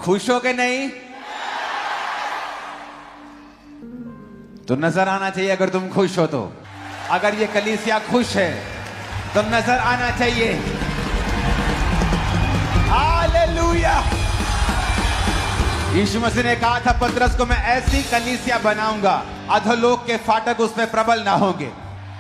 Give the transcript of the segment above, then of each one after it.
खुश हो के नहीं तो नजर आना चाहिए। अगर तुम खुश हो तो, अगर ये कलीसिया खुश है तो नजर आना चाहिए। हालेलुया। यीशु मसीह ने कहा था पतरस को, मैं ऐसी कलीसिया बनाऊंगा अधोलोक के फाटक उस पर प्रबल ना होंगे।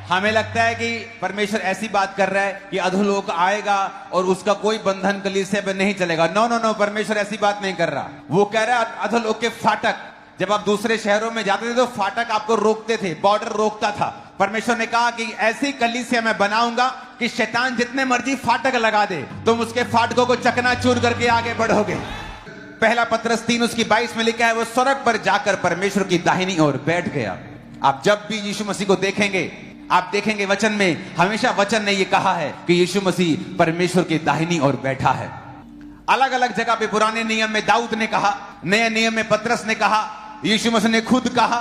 हमें लगता है कि परमेश्वर ऐसी बात कर रहा है कि अधोलोक आएगा और उसका कोई बंधन कलीसिया पे नहीं चलेगा। नो नो नो, परमेश्वर ऐसी बात नहीं कर रहा। वो कह रहा है अधोलोक के फाटक, जब आप दूसरे शहरों में जाते थे तो फाटक आपको रोकते थे, बॉर्डर रोकता था। परमेश्वर ने कहा कि ऐसी कलीसिया मैं बनाऊंगा कि शैतान जितने मर्जी फाटक लगा दे, तुम उसके फाटकों को चकनाचूर करके आगे बढ़ोगे। पहला पतरस 3 उसकी 22 में लिखा है, वो स्वर्ग पर जाकर परमेश्वर की दाहिनी ओर बैठ गया। आप जब भी यीशु मसीह को देखेंगे, आप देखेंगे वचन में हमेशा वचन ने यह कहा है कि यीशु मसीह परमेश्वर की दाहिनी ओर बैठा है। अलग अलग जगह पे पुराने नियम में दाऊद ने कहा, नए नियम में पतरस ने कहा, यीशु मसीह ने खुद कहा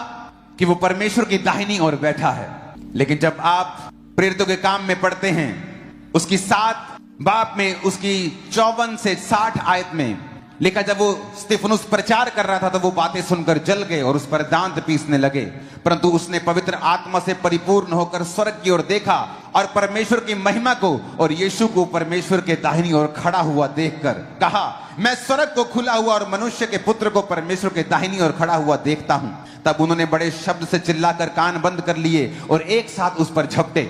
कि वो परमेश्वर की दाहिनी ओर बैठा है। लेकिन जब आप प्रेरितों के काम में पढ़ते हैं, उसकी 7 बाब में उसकी 54 से 60 आयत में लिखा, जब वो स्तिफनुस प्रचार कर रहा था तो वो बातें सुनकर जल गए और उस पर दांत पीसने लगे। परंतु उसने पवित्र आत्मा से परिपूर्ण होकर स्वर्ग की ओर देखा और परमेश्वर की महिमा को और यीशु को परमेश्वर के दाहिनी ओर खड़ा हुआ देखकर कहा, मैं स्वर्ग को खुला हुआ और मनुष्य के पुत्र को परमेश्वर के दाहिनी ओर खड़ा हुआ देखता हूं। तब उन्होंने बड़े शब्द से चिल्लाकर कान बंद कर लिए और एक साथ उस पर झपटे।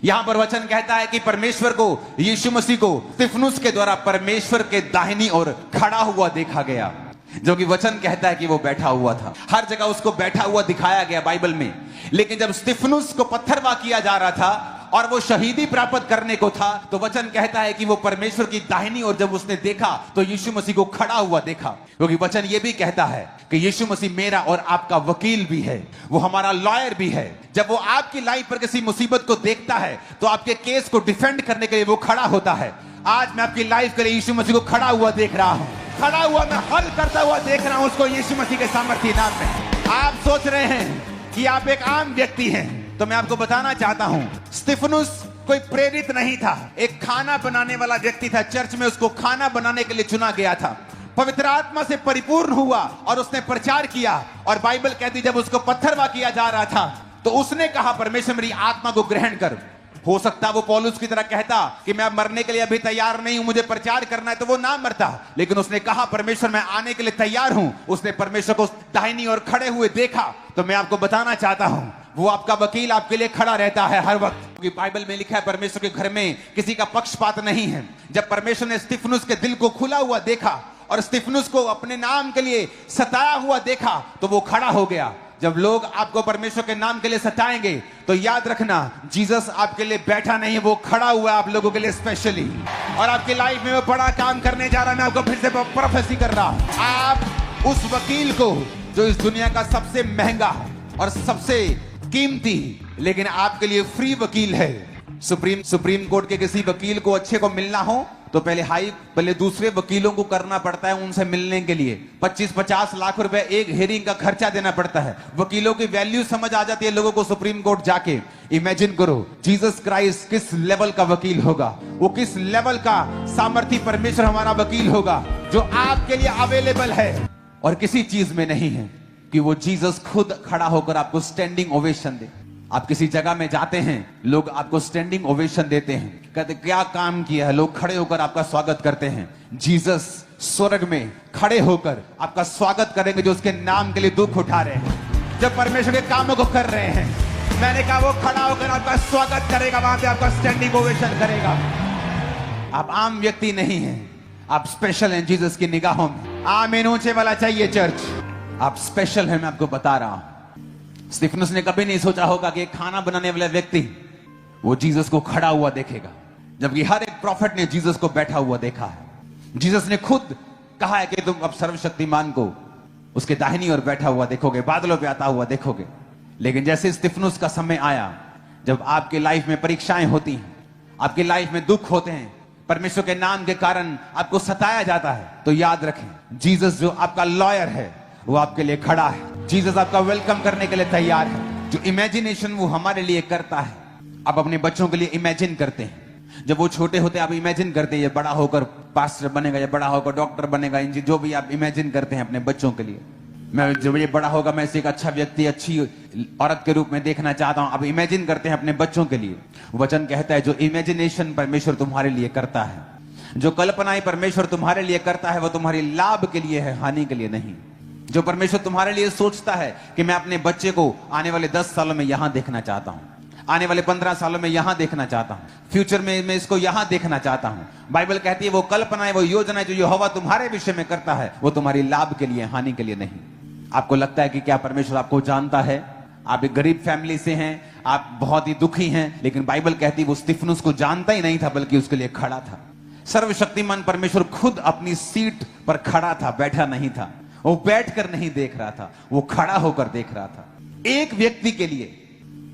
यहां पर वचन कहता है कि परमेश्वर को, यीशु मसीह को स्तिफनुस के द्वारा परमेश्वर के दाहिनी ओर खड़ा हुआ देखा गया, जो कि वचन कहता है कि वो बैठा हुआ था। हर जगह उसको बैठा हुआ दिखाया गया बाइबल में। लेकिन जब स्तिफनुस को पत्थरवाह किया जा रहा था और वो शहीदी प्राप्त करने को था, तो वचन कहता है कि वो परमेश्वर की दाहिनी ओर जब उसने देखा तो यीशु मसीह को खड़ा हुआ देखा। क्योंकि वचन ये भी कहता है कि यीशु मसीह मेरा और आपका वकील भी है, वो हमारा लॉयर भी है। जब वो आपकी लाइफ पर किसी मुसीबत को देखता है तो आपके केस को डिफेंड करने के लिए वो खड़ा होता है। आज मैं आपकी लाइफ के लिए यीशु मसीह को खड़ा हुआ देख रहा हूं, खड़ा हुआ मैं हल करता हुआ देख रहा हूं उसको, यीशु मसीह के सामर्थ्य नाम में। आप सोच रहे हैं कि आप एक आम व्यक्ति हैं, तो मैं आपको बताना चाहता हूं, स्तिफनुस कोई प्रेरित नहीं था, एक खाना बनाने वाला व्यक्ति था। चर्च में उसको खाना बनाने के लिए चुना गया था। पवित्र आत्मा से परिपूर्ण हुआ और उसने प्रचार किया। और बाइबल कहती जब उसको पत्थरवाह किया जा रहा था तो उसने कहा, परमेश्वर मेरी आत्मा को ग्रहण कर। हो सकता वो पौलुस की तरह कहता कि मैं मरने के लिए अभी तैयार नहीं हूं, मुझे प्रचार करना है, तो वो ना मरता। लेकिन उसने कहा, परमेश्वर मैं आने के लिए तैयार हूं। उसने परमेश्वर को दाहिनी ओर खड़े हुए देखा। तो मैं आपको बताना चाहता हूं, वो आपका वकील आपके लिए खड़ा रहता है हर वक्त। क्योंकि बाइबल में लिखा है परमेश्वर के घर में किसी का पक्षपात नहीं है। जब परमेश्वर ने स्तिफनुस के दिल को खुला हुआ देखा और स्तिफनुस को अपने नाम के लिए सताया हुआ देखा तो वो खड़ा हो गया। जब लोग आपको परमेश्वर के नाम के लिए सताएंगे तो याद रखना, जीसस आपके लिए बैठा नहीं है, वो खड़ा हुआ है आप लोगों के लिए स्पेशली। और आपकी लाइफ में वो बड़ा काम करने जा रहा है। मैं आपको फिर से प्रोफेसी कर रहा हूं, आप उस वकील को जो इस दुनिया का सबसे महंगा और सबसे कीमती लेकिन आपके लिए फ्री वकील है। सुप्रीम कोर्ट के किसी वकील को अच्छे को मिलना हो तो पहले दूसरे वकीलों को करना पड़ता है उनसे मिलने के लिए। 25-50 लाख रुपए एक हेयरिंग का खर्चा देना पड़ता है। वकीलों की वैल्यू समझ आ जाती है लोगों को सुप्रीम कोर्ट जाके। इमेजिन करो जीसस क्राइस्ट किस लेवल का वकील होगा, वो किस लेवल का सामर्थी परमेश्वर हमारा वकील होगा, जो आपके लिए अवेलेबल है और किसी चीज में नहीं है कि वो जीसस खुद खड़ा होकर आपको स्टैंडिंग ओवेशन दे। आप किसी जगह में जाते हैं, लोग आपको स्टैंडिंग ओवेशन देते हैं, कहते क्या काम किया है, लोग खड़े होकर आपका स्वागत करते हैं। जीसस स्वर्ग में खड़े होकर आपका स्वागत करेंगे जो उसके नाम के लिए दुख उठा रहे हैं, जब परमेश्वर के कामों को कर रहे हैं। मैंने कहा वो खड़ा होकर आपका स्वागत करेगा, वहां पे आपका स्टैंडिंग ओवेशन करेगा। आप आम व्यक्ति नहीं हैं, आप स्पेशल हैं जीसस की निगाहों में। आमीन ऊंचे वाला चाहिए चर्च। आप स्पेशल हैं, मैं आपको बता रहा हूं। स्तिफनुस ने कभी नहीं सोचा होगा कि एक खाना बनाने वाला व्यक्ति वो जीसस को खड़ा हुआ देखेगा, जबकि हर एक प्रॉफिट ने जीसस को बैठा हुआ देखा है। जीसस ने खुद कहा है कि तुम अब सर्वशक्तिमान को उसके दाहिनी ओर बैठा हुआ देखोगे, बादलों पे आता हुआ देखोगे। लेकिन जैसे स्तिफनुस का समय आया, जब आपके लाइफ में परीक्षाएं होती हैं, आपकी लाइफ में दुख होते हैं, परमेश्वर के नाम के कारण आपको सताया जाता है, तो याद रखें जीसस जो आपका लॉयर है वो आपके लिए खड़ा है। जीसस आपका वेलकम करने के लिए तैयार है। जो इमेजिनेशन वो हमारे लिए करता है, आप अपने बच्चों के लिए इमेजिन करते हैं, जब वो छोटे होते आप इमेजिन करते हैं ये बड़ा होकर पास्टर बनेगा, ये बड़ा होकर डॉक्टर बनेगा, इंजीनियर, जो भी आप इमेजिन करते हैं अपने बच्चों के लिए। मैं जब ये बड़ा होगा मैं इसे एक अच्छा व्यक्ति, अच्छी औरत के रूप में देखना चाहता हूं। अब इमेजिन करते हैं अपने बच्चों के लिए। वचन कहता है जो इमेजिनेशन परमेश्वर तुम्हारे लिए करता है, जो कल्पनाएं परमेश्वर तुम्हारे लिए करता है, वो तुम्हारी लाभ के लिए है, हानि के लिए नहीं। जो परमेश्वर तुम्हारे लिए सोचता है कि मैं अपने बच्चे को आने वाले 10 सालों में यहां देखना चाहता हूं, आने वाले 15 सालों में यहां देखना चाहता हूं, फ्यूचर में मैं इसको यहां देखना चाहता हूं। बाइबल कहती है वो कल्पनाएं, वो योजनाएं जो यहोवा तुम्हारे विषय में करता है, वो तुम्हारी लाभ के लिए, हानि के लिए नहीं। आपको लगता है कि क्या परमेश्वर आपको जानता है? आप एक गरीब फैमिली से हैं, आप बहुत ही दुखी हैं, लेकिन बाइबल कहती है वो स्तिफनुस को जानता ही नहीं था, बल्कि उसके लिए खड़ा था। सर्वशक्तिमान परमेश्वर खुद अपनी सीट पर खड़ा था, बैठा नहीं था। वो बैठकर नहीं देख रहा था, वो खड़ा होकर देख रहा था। एक व्यक्ति के लिए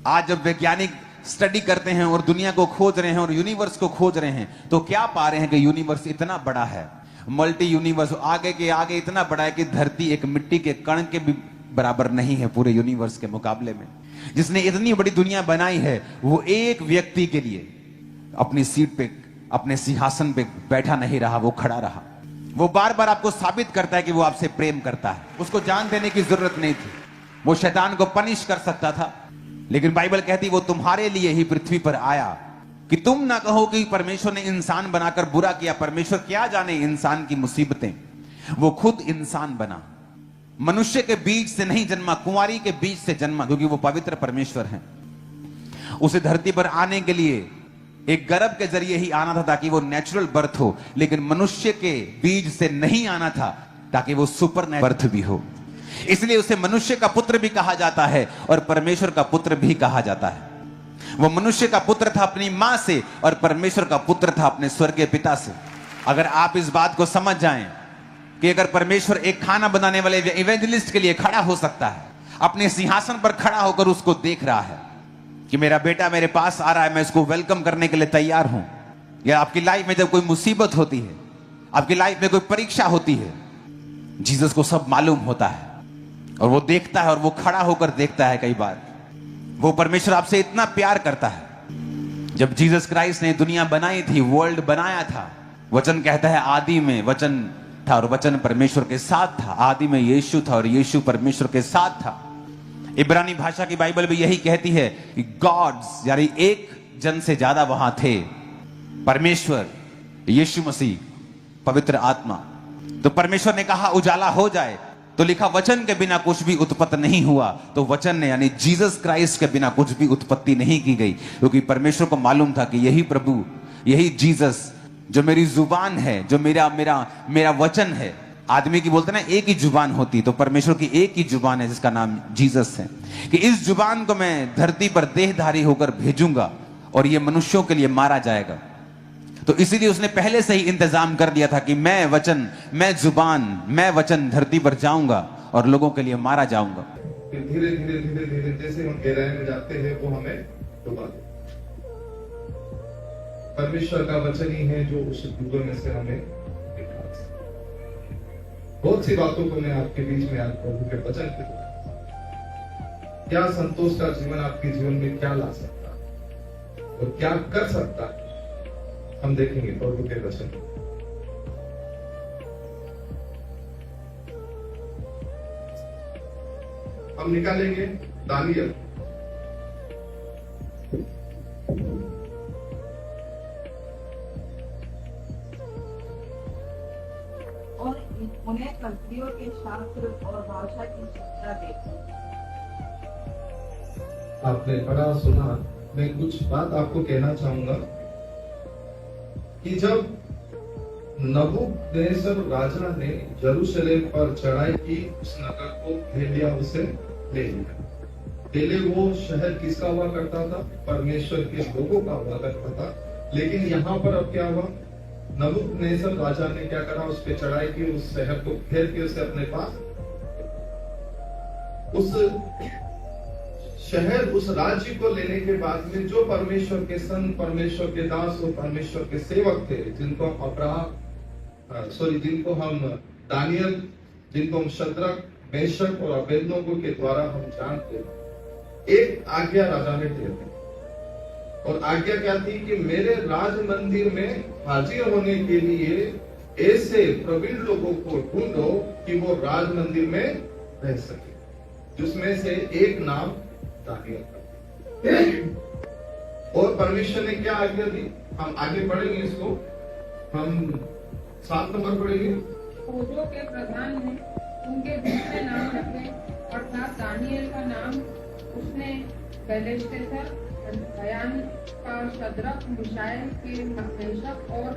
आज जब वैज्ञानिक स्टडी करते हैं और दुनिया को खोज रहे हैं और यूनिवर्स को खोज रहे हैं, तो क्या पा रहे हैं कि यूनिवर्स इतना बड़ा है, मल्टी यूनिवर्स आगे के आगे इतना बड़ा है कि धरती एक मिट्टी के कण के भी बराबर नहीं है पूरे यूनिवर्स के मुकाबले में। जिसने इतनी बड़ी दुनिया बनाई है, वो एक व्यक्ति के लिए अपनी सीट पे, अपने सिंहासन पे बैठा नहीं रहा, वो खड़ा रहा। वो बार बार आपको साबित करता है कि वो आपसे प्रेम करता है। उसको जान देने की जरूरत नहीं थी, वो शैतान को पनिश कर सकता था, लेकिन बाइबल कहती वो तुम्हारे लिए ही पृथ्वी पर आया कि तुम ना कहो कि परमेश्वर ने इंसान बनाकर बुरा किया। परमेश्वर क्या जाने इंसान की मुसीबतें, वो खुद इंसान बना। मनुष्य के बीज से नहीं जन्मा, कुंवारी के बीज से जन्मा, क्योंकि वो पवित्र परमेश्वर है। उसे धरती पर आने के लिए एक गर्भ के जरिए ही आना था ताकि वो नेचुरल बर्थ हो, लेकिन मनुष्य के बीज से नहीं आना था ताकि वो सुपर बर्थ भी हो। इसलिए उसे मनुष्य का पुत्र भी कहा जाता है और परमेश्वर का पुत्र भी कहा जाता है। वो मनुष्य का पुत्र था अपनी मां से और परमेश्वर का पुत्र था अपने स्वर्गीय पिता से। अगर आप इस बात को समझ जाएं कि अगर परमेश्वर एक खाना बनाने वाले इवेंजलिस्ट के लिए खड़ा हो सकता है, अपने सिंहासन पर खड़ा होकर उसको देख रहा है कि मेरा बेटा मेरे पास आ रहा है, मैं इसको वेलकम करने के लिए तैयार हूं। या आपकी लाइफ में जब कोई मुसीबत होती है, आपकी लाइफ में कोई परीक्षा होती है, जीसस को सब मालूम होता है और वो देखता है और वो खड़ा होकर देखता है। कई बार वो परमेश्वर आपसे इतना प्यार करता है। जब जीसस क्राइस्ट ने दुनिया बनाई थी, वर्ल्ड बनाया था, वचन कहता है आदि में वचन था और वचन परमेश्वर के साथ था। आदि में यीशु था और यीशु परमेश्वर के साथ था। इब्रानी भाषा की बाइबल भी यही कहती है कि गॉड्स, यानी एक जन से ज्यादा वहां थे, परमेश्वर, यीशु मसीह, पवित्र आत्मा। तो परमेश्वर ने कहा उजाला हो जाए, तो लिखा वचन के बिना कुछ भी उत्पत्ति नहीं हुआ। तो वचन ने यानी जीसस क्राइस्ट के बिना कुछ भी उत्पत्ति नहीं की गई, क्योंकि परमेश्वर को मालूम था कि यही प्रभु, यही जीसस जो मेरी जुबान है, जो मेरा वचन है। आदमी की बोलते ना एक ही जुबान होती, तो परमेश्वर की एक ही जुबान है जिसका नाम जीसस है, कि इस जुबान को मैं धरती पर देहधारी होकर भेजूंगा और ये मनुष्यों के लिए मारा जाएगा। तो इसीलिए उसने पहले से ही इंतजाम कर दिया था कि मैं वचन, मैं जुबान, मैं वचन धरती पर जाऊंगा और लोगों के लिए मारा जाऊंगा। धीरे धीरे धीरे धीरे जैसे हम गहराई में जाते हैं वो हमें डुबा देता। परमेश्वर का वचन ही है जो उस डूबे में से हमें निकाल सकता। बहुत सी बातों को मैं आपके बीच में आज प्रभु के वचन के क्या संतोष का जीवन आपके जीवन में क्या ला सकता है और क्या कर सकता है, हम देखेंगे प्रभु के वचन। हम निकालेंगे दानियल और उन्हें कंट्रियों के शास्त्र और भाषा की शिक्षा दी। आपने पढ़ा सुना, मैं कुछ बात आपको कहना चाहूंगा कि जब नबूकदनेस्सर राजा ने यरूशलेम पर चढ़ाई की, उस नगर को घेर लिया, उसे ले लिया। पहले वो शहर किसका हुआ करता था? परमेश्वर के लोगों का हुआ करता था। लेकिन यहाँ पर अब क्या हुआ? नबूकदनेस्सर राजा ने क्या करा? उस पर चढ़ाई की, उस शहर को घेर के उसे अपने पास, उस शहर, उस राज्य को लेने के बाद में जो परमेश्वर के संत, परमेश्वर के दास और परमेश्वर के सेवक थे, जिनको जिनको हम दानियल, जिनको हम शद्रक, मेशक और अबेदनगो के द्वारा हम जानते हैं, एक आज्ञा राजा ने दे दी और आज्ञा क्या थी कि मेरे राज मंदिर में हाजिर होने के लिए ऐसे प्रवीण लोगों को ढूंढो कि वो राज मंदिर में रह सके, जिसमें से एक नाम दानियल का। और परमेश्वर ने क्या आज्ञा दी, हम आगे पढ़ेंगे इसको, हम 7 नंबर पढ़ेंगे। फौजों के प्रधान ने उनके दूसरे नाम रखे, अर्थात दानियल का नाम उसने बेलशस्सर, दयान का शद्रक, मिशाएल के मेशक और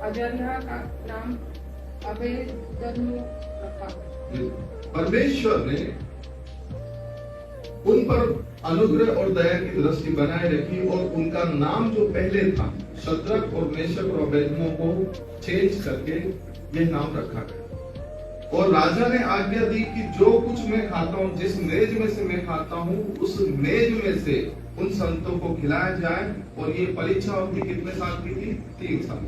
अजर्याह का नाम अबेदनगो रखा। परमेश्वर ने उन पर अनुग्रह और दया की दृष्टि बनाए रखी और उनका नाम जो पहले था शद्रक और मेशक और अबेदनगो को चेंज करके ये नाम रखा गया। और राजा ने आज्ञा दी कि जो कुछ मैं खाता हूँ, जिस मेज में से मैं खाता हूँ, उस मेज में से उन संतों को खिलाया जाए। और ये परीक्षा अवधि कितने साल की थी? 3 साल।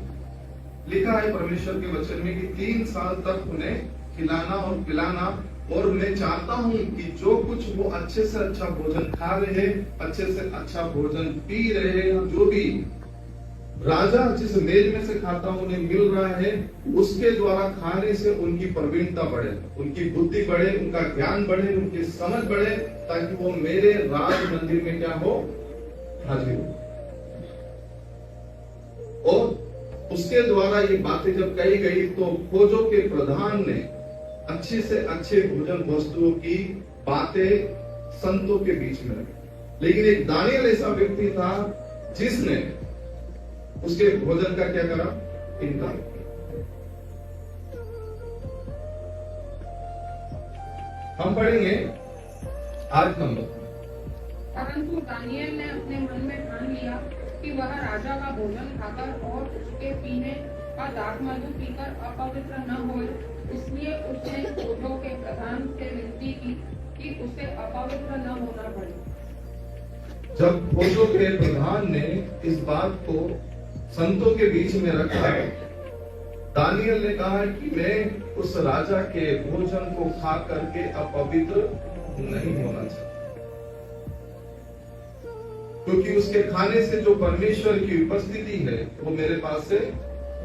लिखा है परमेश्वर के वचन में कि 3 साल तक उन्हें खिलाना और पिलाना। और मैं चाहता हूँ कि जो कुछ वो अच्छे से अच्छा भोजन खा रहे, अच्छे से अच्छा भोजन पी रहे, जो भी राजा जिस मेज में से खाता उन्हें मिल रहा है, उसके द्वारा खाने से उनकी प्रवीणता बढ़े, उनकी बुद्धि बढ़े, उनका ज्ञान बढ़े, उनकी समझ बढ़े, ताकि वो मेरे राज मंदिर में क्या हो, हाजिर हो। और उसके द्वारा ये बातें जब कही गई तो फौजों के प्रधान ने अच्छे से अच्छे भोजन वस्तुओं की बातें संतों के बीच में रखी। लेकिन एक दानियल ऐसा व्यक्ति था जिसने उसके भोजन का क्या करा? इनकार किया। हम पढ़ेंगे 8 नंबर। परंतु दानियल ने अपने मन में ठान लिया कि वह राजा का भोजन खाकर और उसके पीने का दाखमधु पीकर अपवित्र न होए, इसलिए उसने फौजों के प्रधान से विनती की कि उसे अपवित्र न होना पड़े। जब फौजों के प्रधान ने इस बात को संतों के बीच में रखा, दानियल ने कहा कि मैं उस राजा के भोजन को खा करके अपवित्र नहीं होना चाहता, क्योंकि उसके खाने से जो परमेश्वर की उपस्थिति है वो मेरे पास से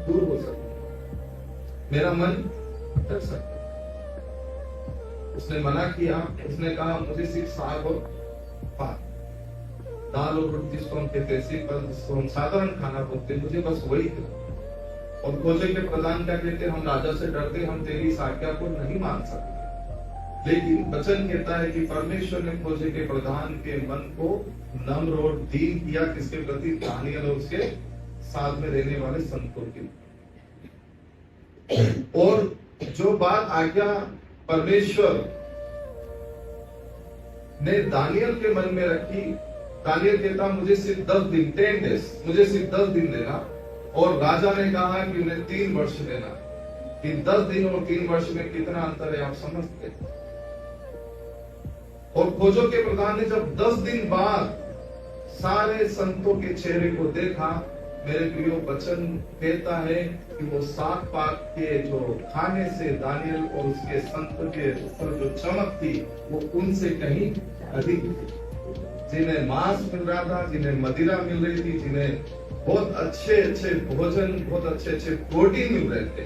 दूर हो सकती है, मेरा मन थक सकता है। उसने मना किया, उसने कहा मुझे सिर्फ साग और भात, दाल और रोटी, जिसको हम कहते हैं सिंपल, जिसको हम साधारण खाना बोलते हैं, मुझे बस वही था। और फौजे के प्रधान क्या कहते, हम राजा से डरते, हम तेरी इस आज्ञा को नहीं मान सकते। लेकिन वचन कहता है कि परमेश्वर ने फौजे के प्रधान के मन को नम्र और दीन किया, किसके प्रति? दानियल और उसके साथ में रहने वाले संतों के। और जो बात आज्ञा परमेश्वर ने दानियल के मन में रखी, दानियल कहता मुझे सिर्फ 10 दिन, 10 डेज, मुझे सिर्फ 10 दिन देना। और राजा ने कहा कि उन्हें 3 वर्ष देना। कि 10 दिन और 3 वर्ष में कितना अंतर है आप समझते हैं। और फौजों के प्रधान ने जब 10 दिन बाद सारे संतों के चेहरे को देखा, मेरे प्रियो वचन कहता है कि वो साग पात के जो खाने से दानियल और उसके संत के ऊपर जो चमक थी वो उनसे कहीं अधिक थी। जिन्हें मांस मिल रहा था, जिन्हें मदिरा मिल रही थी, जिन्हें बहुत अच्छे अच्छे भोजन, बहुत अच्छे अच्छे प्रोटीन मिल रहे थे,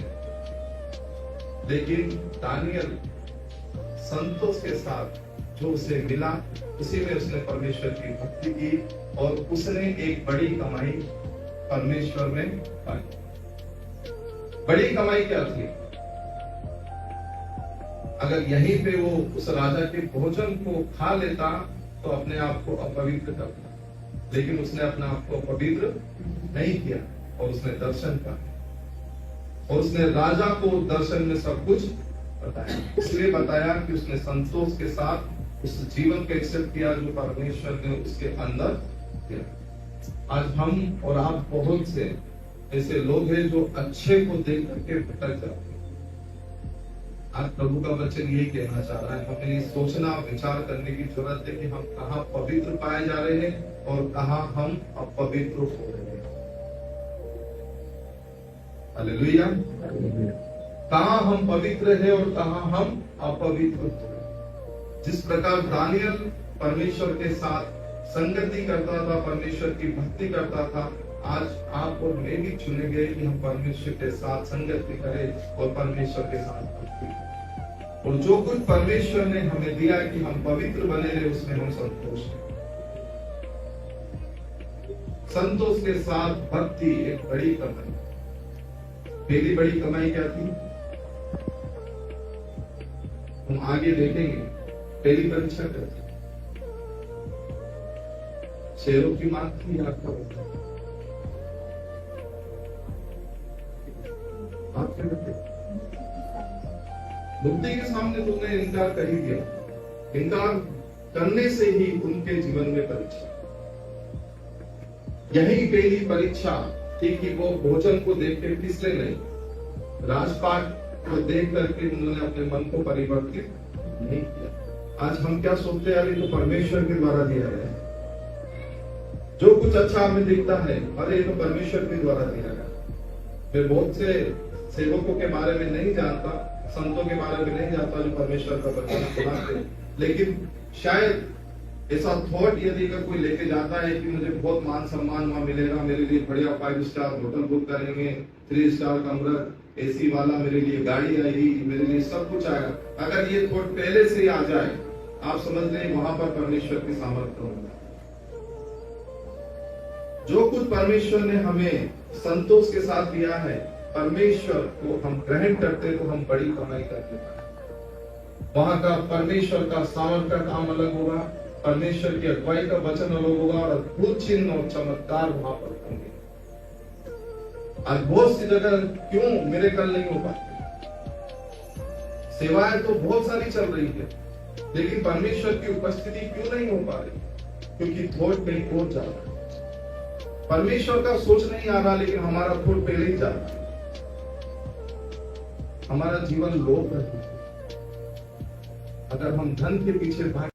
लेकिन दानियल संतोष के साथ जो उसे मिला उसी में उसने परमेश्वर की भक्ति की और उसने एक बड़ी कमाई परमेश्वर में पाई। बड़ी कमाई क्या थी? अगर यहीं पे वो उस राजा के भोजन को खा लेता तो अपने आप को अपवित्र करता, लेकिन उसने अपने आप को अपवित्र नहीं किया और उसने दर्शन पाया और उसने राजा को दर्शन में सब कुछ बताया। इसलिए बताया कि उसने संतोष के साथ उस जीवन को एक्सेप्ट किया जो परमेश्वर ने उसके अंदर किया। आज हम और आप बहुत से ऐसे लोग हैं जो अच्छे को देख करके भटक जाते हैं। आज प्रभु का वचन यही कहना चाह रहा है, हमें ये सोचना विचार करने की जरूरत है कि हम कहाँ पवित्र पाए जा रहे हैं और कहाँ हम अपवित्र हो रहे हैं। हालेलुया। कहाँ हम पवित्र हैं और कहाँ हम अपवित्र हो रहे हैं। जिस प्रकार दानियल परमेश्वर के साथ संगति करता था, परमेश्वर की भक्ति करता था, आज आप और मैं भी चुने गए कि हम परमेश्वर के साथ संगति करें और परमेश्वर के साथ भक्ति। और जो कुछ परमेश्वर ने हमें दिया है कि हम पवित्र बने रहे, उसमें हम संतोष हैं। संतोष के साथ भक्ति एक बड़ी कमाई। पहली बड़ी कमाई क्या थी? हम आगे देखेंगे। पहली परीक्षा क्या थी? शेरों की मांग थी, याद करो। आप क्या करते? मुक्ति के सामने तुमने इनकार कर ही दिया। इनकार करने से ही उनके जीवन में परीक्षा। यही पहली परीक्षा थी कि वो भोजन को देख के फिसले नहीं, राजपाट को देख करके उन्होंने अपने मन को परिवर्तित नहीं किया। आज हम क्या सोचते हैं, अरे तो परमेश्वर के द्वारा दिया है, जो कुछ अच्छा हमें दिखता है, अरे तो परमेश्वर के द्वारा दिया है। मैं बहुत से सेवकों के बारे में नहीं जानता, संतों के बारे में नहीं जानता जो परमेश्वर का वचन सुनाते, लेकिन शायद ऐसा थॉट यदि अगर कोई लेके जाता है कि मुझे बहुत मान सम्मान वहां मिलेगा, मेरे लिए बढ़िया 5 स्टार होटल बुक करेंगे, 3 स्टार कमरा, एसी वाला, मेरे लिए गाड़ी आएगी, मेरे लिए सब कुछ आएगा, अगर ये थॉट पहले से ही आ जाए, आप समझ लें वहां पर परमेश्वर की सामर्थ्य होगा। जो कुछ परमेश्वर ने हमें संतोष के साथ दिया है, परमेश्वर को हम ग्रहण करते तो हम बड़ी कमाई करते हैं। वहां का परमेश्वर का सामर्थ का काम अलग होगा, परमेश्वर की अगुवाई का वचन अलग होगा, और अद्भुत चिन्ह और चमत्कार वहां पर होंगे। आज बहुत सी जगह क्यों मिरेकल नहीं हो पाते? सेवाएं तो बहुत सारी चल रही है, लेकिन परमेश्वर की उपस्थिति क्यों नहीं हो पा रही? क्योंकि थोट कहीं और जा रहा है। परमेश्वर का सोच नहीं आ रहा, लेकिन हमारा थोट पहले ही जा रहा है। हमारा जीवन लोभ है। अगर हम धन के पीछे भाग